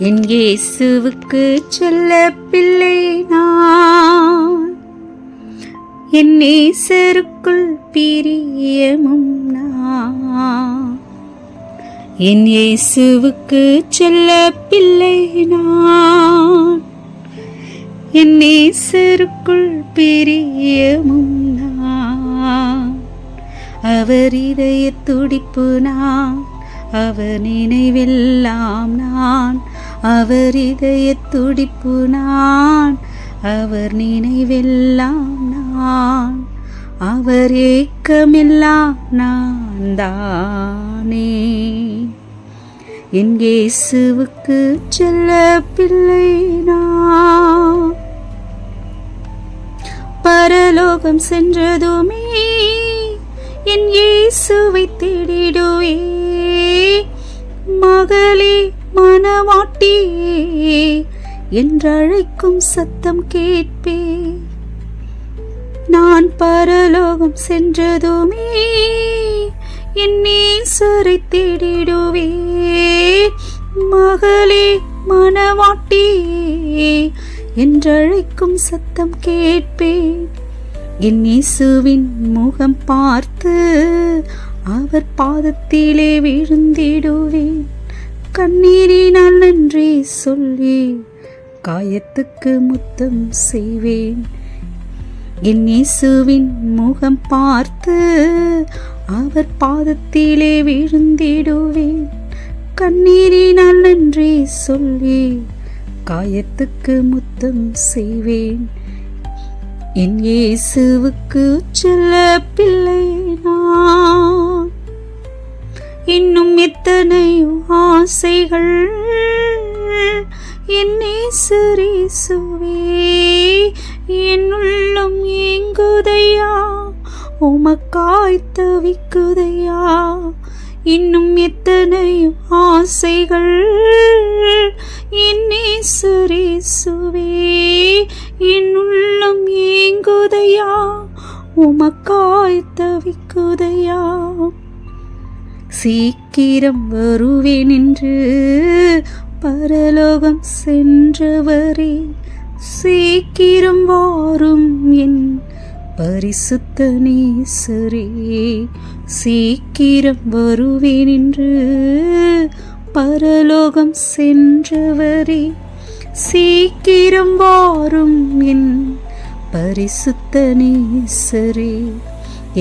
என் இயேசுவுக்கு செல்ல பிள்ளை நான், என் நேசருக்குள் பிரியமும் நான். என் இயேசுவுக்கு செல்ல பிள்ளை நான், என் நேசருக்குள் பிரியமும் நான். அவர் இதய துடிப்பு நான், அவர் நினைவெல்லாம் நான். அவர் இதய துடிப்பு நான், அவர் நினைவெல்லாம் நான். அவர் ஏக்கமெல்லாம் நான் தானே. என் இயேசுவுக்கு செல்ல பிள்ளை நான். பரலோகம் சென்றதுமே என் இயேசுவை தேடிடுவே. மகளே மனவாட்டியே என்றழைக்கும் சத்தம் கேட்பே. நான் பரலோகம் சென்றதுமே என் நேசரை தேடிடுவே. மகளே மனவாட்டியே என்றழைக்கும் சத்தம் கேட்பேன். என் இயேசுவின் முகம் பார்த்து அவர் பாதத்திலே விழுந்திடுவேன். கண்ணீரினால் நன்றி சொல்லி காயத்துக்கு முத்தம் செய்வேன். என் இயேசுவின் முகம் பார்த்து அவர் பாதத்திலே விழுந்திடுவேன். கண்ணீரினால் நன்றி சொல்லி காயத்துக்கு முத்தம் செய்வேன். என் இயேசுவுக்கு செல்ல பிள்ளை நான். இன்னும் எத்தனையோ ஆசைகள் என் நேசரேசுவே, என் உள்ளம் ஏங்குதையா, உமக்காய் தவிக்குதையா. இன்னும் எத்தனையோ ஆசைகள் என் நேசரேசுவே, என் உள்ளம் ஏங்குதையா, உமக்காய் தவிக்குதையா. சீக்கிரம் வருவேன் என்று பரலோகம் சென்றவரே, சீக்கிரம் வாரும் என் பரிசுத்த நேசரே. சீக்கிரம் வருவேன் என்று பரலோகம் சென்றவரே, சீக்கிரம் வாரும் என் பரிசுத்த நேசரே.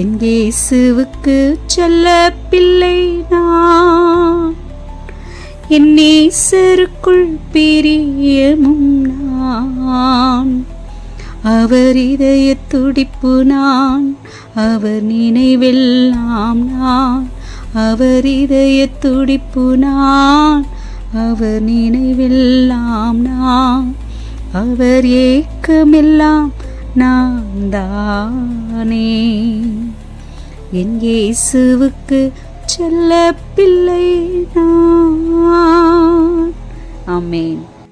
என் இயேசுவுக்கு செல்ல பிள்ளை நான், என் நேசருக்குள் பிரியமும் நான். அவர் இதய துடிப்பு நான், அவர் நினைவெல்லாம் நான். அவர் இதய துடிப்பு நான், அவர் நினைவெல்லாம் நான். அவர் ஏக்கமெல்லாம் நான் தானே. என் இயேசுவுக்கு செல்ல பிள்ளை நான். ஆமென்.